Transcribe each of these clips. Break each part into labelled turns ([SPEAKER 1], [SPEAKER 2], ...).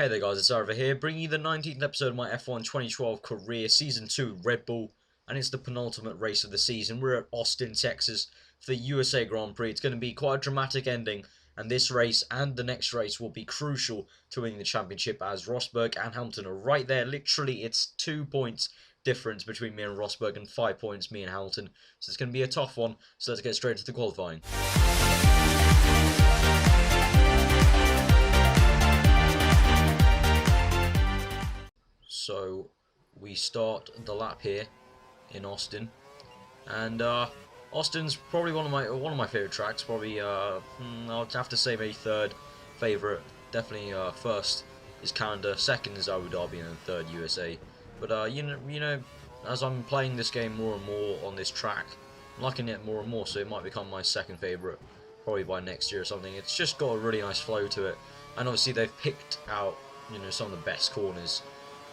[SPEAKER 1] Hey there guys, it's Arva here, bringing you the 19th episode of my F1 2012 career, Season 2 Red Bull, and it's the penultimate race of the season. We're at Austin, Texas for the USA Grand Prix. It's going to be quite a dramatic ending, and this race and the next race will be crucial to winning the championship, as Rosberg and Hamilton are right there. Literally, it's 2 points difference between me and Rosberg and 5 points me and Hamilton, so it's going to be a tough one. So let's get straight into the qualifying. So we start the lap here in Austin, and Austin's probably one of my favorite tracks. Probably I'll have to say maybe third favorite. Definitely first is Canada, second is Abu Dhabi, and third USA. But you know, as I'm playing this game more and more on this track, I'm liking it more and more. So it might become my second favorite, probably by next year or something. It's just got a really nice flow to it, and obviously they've picked out some of the best corners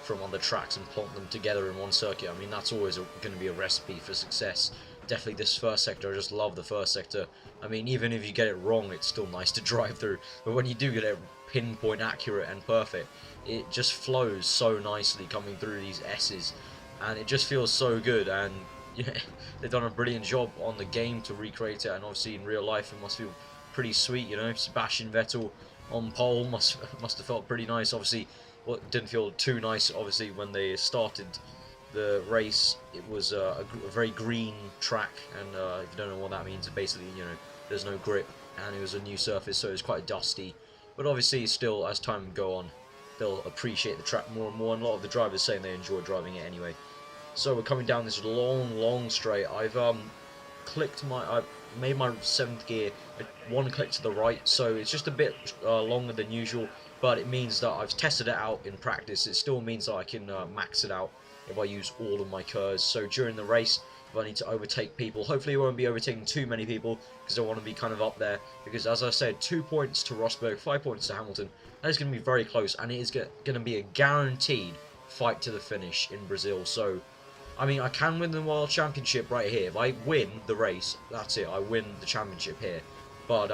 [SPEAKER 1] from other tracks and plonk them together in one circuit. I mean, that's always going to be a recipe for success. Definitely this first sector, I just love the first sector. I mean, even if you get it wrong, it's still nice to drive through. But when you do get it pinpoint accurate and perfect, it just flows so nicely coming through these S's. And it just feels so good. And yeah, they've done a brilliant job on the game to recreate it. And obviously in real life, it must feel pretty sweet, Sebastian Vettel on pole must have felt pretty nice. Obviously, well, it didn't feel too nice, obviously, when they started the race. It was a very green track, and if you don't know what that means, basically, there's no grip, and it was a new surface, so it was quite dusty. But obviously, still, as time go on, they'll appreciate the track more and more, and a lot of the drivers saying they enjoy driving it anyway. So we're coming down this long straight. I've made my 7th gear one click to the right, so it's just a bit longer than usual. But it means that I've tested it out in practice. It still means that I can max it out if I use all of my curves. So during the race, if I need to overtake people, hopefully I won't be overtaking too many people, because I want to be kind of up there. Because as I said, 2 points to Rosberg, 5 points to Hamilton. That is going to be very close, and it is going to be a guaranteed fight to the finish in Brazil. So, I mean, I can win the World Championship right here. If I win the race, that's it. I win the championship here. But,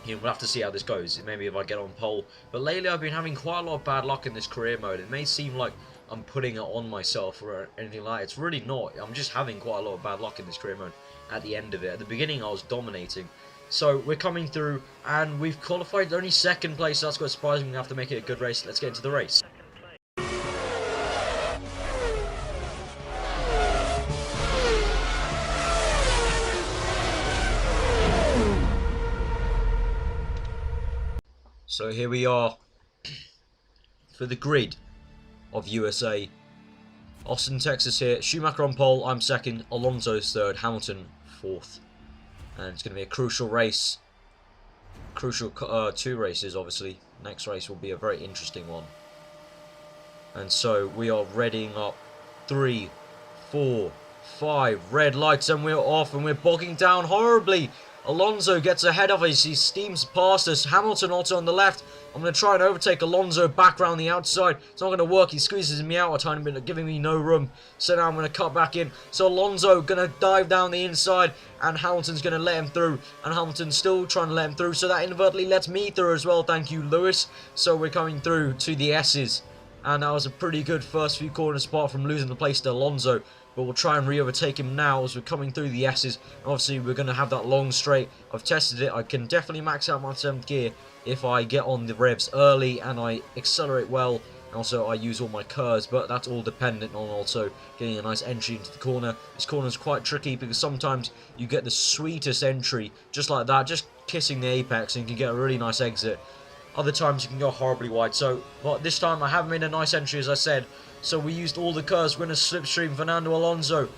[SPEAKER 1] we'll have to see how this goes. Maybe if I get on pole. But lately I've been having quite a lot of bad luck in this career mode. It may seem like I'm putting it on myself or anything like that. It's really not. I'm just having quite a lot of bad luck in this career mode at the end of it. At the beginning I was dominating. So we're coming through, and we've qualified only 2nd place. So that's quite surprising. We have to make it a good race. Let's get into the race. So here we are for the grid of USA. Austin, Texas here. Schumacher on pole, I'm 2nd. Alonso's 3rd. Hamilton 4th. And it's going to be a crucial race. Crucial 2 races, obviously. Next race will be a very interesting one. And so we are readying up. 3, 4, 5. Red lights, and we're off, and we're bogging down horribly. Alonso gets ahead of us. He steams past us. Hamilton also on the left. I'm going to try and overtake Alonso back around the outside. It's not going to work. He squeezes me out a tiny bit, giving me no room. So now I'm going to cut back in. So Alonso going to dive down the inside, and Hamilton's going to let him through. And Hamilton's still trying to let him through. So that inadvertently lets me through as well. Thank you, Lewis. So we're coming through to the S's. And that was a pretty good first few corners apart from losing the place to Alonso. But we'll try and re-overtake him now as we're coming through the S's. Obviously, we're going to have that long straight. I've tested it. I can definitely max out my 7th gear if I get on the revs early and I accelerate well. And also, I use all my curves, but that's all dependent on also getting a nice entry into the corner. This corner is quite tricky because sometimes you get the sweetest entry, just like that, just kissing the apex, and you can get a really nice exit. Other times you can go horribly wide. But this time I have made a nice entry, as I said. So we used all the curves. We're going to slipstream Fernando Alonso.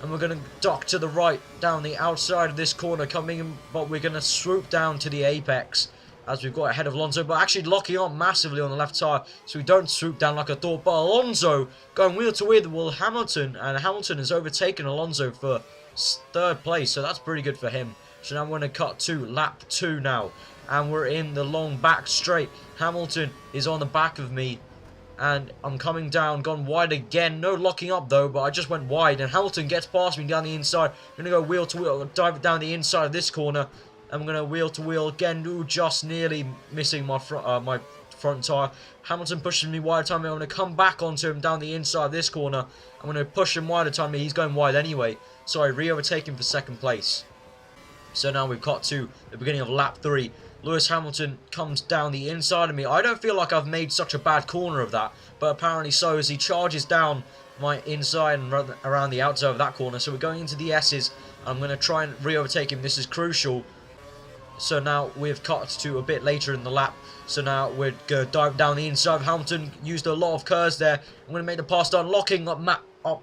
[SPEAKER 1] And we're going to duck to the right down the outside of this corner coming in. But we're going to swoop down to the apex as we've got ahead of Alonso. But actually locking on massively on the left tyre. So we don't swoop down like I thought. But Alonso going wheel to wheel with Hamilton. And Hamilton has overtaken Alonso for 3rd place. So that's pretty good for him. So now I'm going to cut to lap 2 now. And we're in the long back straight. Hamilton is on the back of me. And I'm coming down, gone wide again. No locking up though, but I just went wide. And Hamilton gets past me down the inside. I'm going to go wheel to wheel, dive down the inside of this corner. I'm going to wheel to wheel again. Ooh, just nearly missing my front tyre. Hamilton pushes me wide time. I'm going to come back onto him down the inside of this corner. I'm going to push him wider time. He's going wide anyway. So I re-overtake him for second place. So now we've got to the beginning of lap 3. Lewis Hamilton comes down the inside of me. I don't feel like I've made such a bad corner of that, but apparently so, as he charges down my inside and around the outside of that corner. So we're going into the S's. I'm going to try and re-overtake him. This is crucial. So now we've cut to a bit later in the lap. So now we're going to dive down the inside. Hamilton used a lot of curves there. I'm going to make the pass down, locking up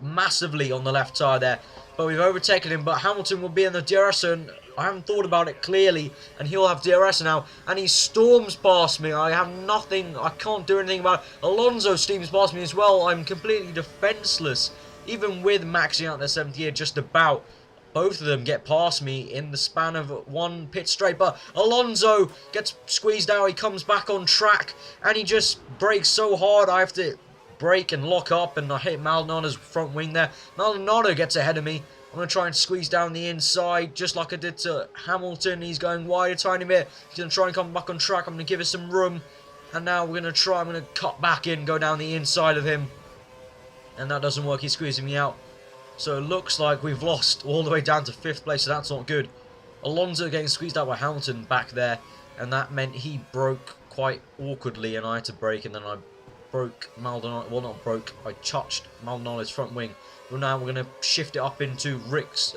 [SPEAKER 1] massively on the left tyre there. But we've overtaken him. But Hamilton will be in the DRS, and I haven't thought about it clearly. And he'll have DRS now. And he storms past me. I have nothing. I can't do anything about it. Alonso steams past me as well. I'm completely defenceless. Even with maxing out their 7th year just about. Both of them get past me in the span of one pit straight. But Alonso gets squeezed out. He comes back on track. And he just brakes so hard. I have to brake and lock up. And I hit Maldonado's front wing there. Maldonado gets ahead of me. I'm going to try and squeeze down the inside. Just like I did to Hamilton. He's going wide a tiny bit. He's going to try and come back on track. I'm going to give it some room. And now we're going to try. I'm going to cut back in. Go down the inside of him. And that doesn't work. He's squeezing me out. So it looks like we've lost all the way down to 5th place, so that's not good. Alonso getting squeezed out by Hamilton back there, and that meant he broke quite awkwardly, and I had to brake, and then I broke Maldonado. Well, not broke. I touched Maldonado's front wing. Well, now we're going to shift it up into Mix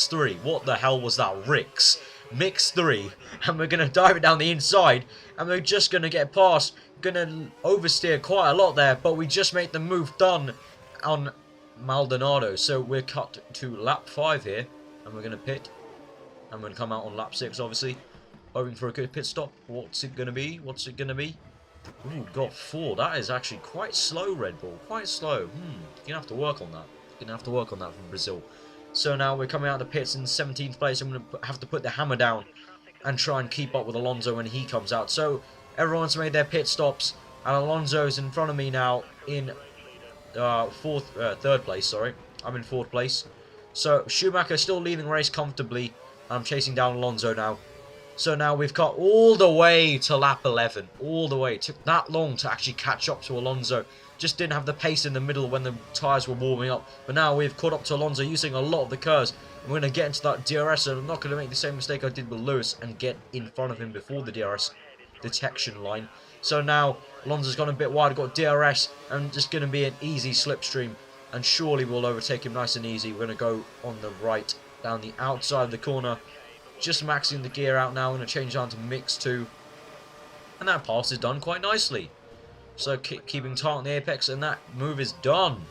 [SPEAKER 1] 3. What the hell was that? Mix 3. And we're going to dive it down the inside, and we're just going to get past. Going to oversteer quite a lot there, but we just made the move done on Maldonado. So we're cut to lap 5 here, and we're going to pit. I'm going to come out on lap 6, obviously. Hoping for a good pit stop. What's it going to be? What's it going to be? Ooh, got 4. That is actually quite slow, Red Bull. Quite slow. You're going to have to work on that. You're going to have to work on that from Brazil. So now we're coming out of the pits in 17th place. I'm going to have to put the hammer down and try and keep up with Alonso when he comes out. So everyone's made their pit stops, and Alonso's in front of me now in third place, sorry. I'm in 4th place. So Schumacher still leading the race comfortably. I'm chasing down Alonso now. So now we've got all the way to lap 11. All the way. It took that long to actually catch up to Alonso. Just didn't have the pace in the middle when the tyres were warming up. But now we've caught up to Alonso using a lot of the curves. We're going to get into that DRS, and I'm not going to make the same mistake I did with Lewis and get in front of him before the DRS detection line. So now Alonso's gone a bit wide, got DRS, and just going to be an easy slipstream. And surely we'll overtake him nice and easy. We're going to go on the right, down the outside of the corner. Just maxing the gear out now. I'm going to change down to Mix 2. And that pass is done quite nicely. So keeping tight on the apex, and that move is done.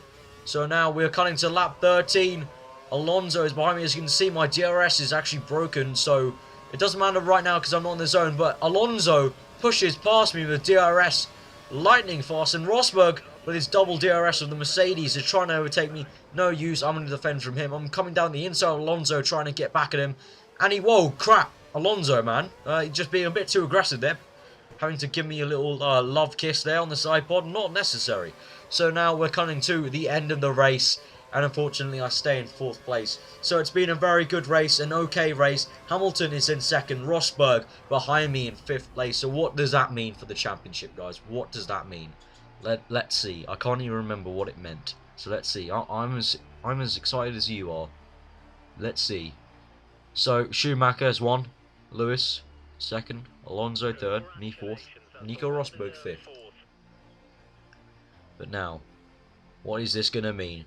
[SPEAKER 1] So now we're cutting to lap 13. Alonso is behind me. As you can see, my DRS is actually broken. So it doesn't matter right now because I'm not in the zone. But Alonso pushes past me with DRS lightning fast, and Rosberg with his double DRS of the Mercedes is trying to overtake me. No use. I'm going to defend from him. I'm coming down the inside of Alonso trying to get back at him. And whoa, crap. Alonso, man. Just being a bit too aggressive there. Having to give me a little love kiss there on the side pod. Not necessary. So now we're coming to the end of the race. And unfortunately, I stay in 4th place. So it's been a very good race, an okay race. Hamilton is in 2nd. Rosberg behind me in 5th place. So what does that mean for the championship, guys? What does that mean? Let's see. I can't even remember what it meant. So let's see. I'm as excited as you are. Let's see. So Schumacher has won. Lewis 2nd. Alonso 3rd. Me 4th. Nico Rosberg 5th. But now, what is this going to mean?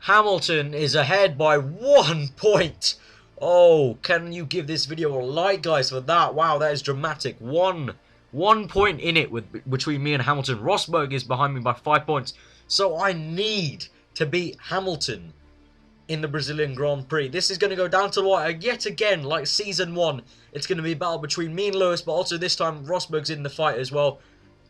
[SPEAKER 1] Hamilton is ahead by 1 point. Oh, can you give this video a like, guys, for that? Wow, that is dramatic. One point in it between me and Hamilton. Rosberg is behind me by 5 points. So I need to beat Hamilton in the Brazilian Grand Prix. This is going to go down to the wire yet again, like season 1. It's going to be a battle between me and Lewis, but also this time Rosberg's in the fight as well.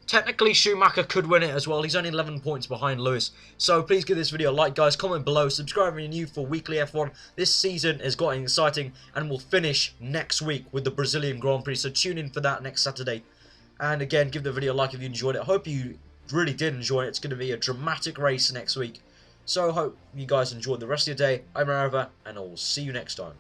[SPEAKER 1] Technically, Schumacher could win it as well. He's only 11 points behind Lewis. So please give this video a like, guys. Comment below. Subscribe if you're new for weekly F1. This season is getting exciting, and we'll finish next week with the Brazilian Grand Prix. So tune in for that next Saturday. And again, give the video a like if you enjoyed it. I hope you really did enjoy it. It's going to be a dramatic race next week. So I hope you guys enjoyed the rest of your day. I'm Arava, and I will see you next time.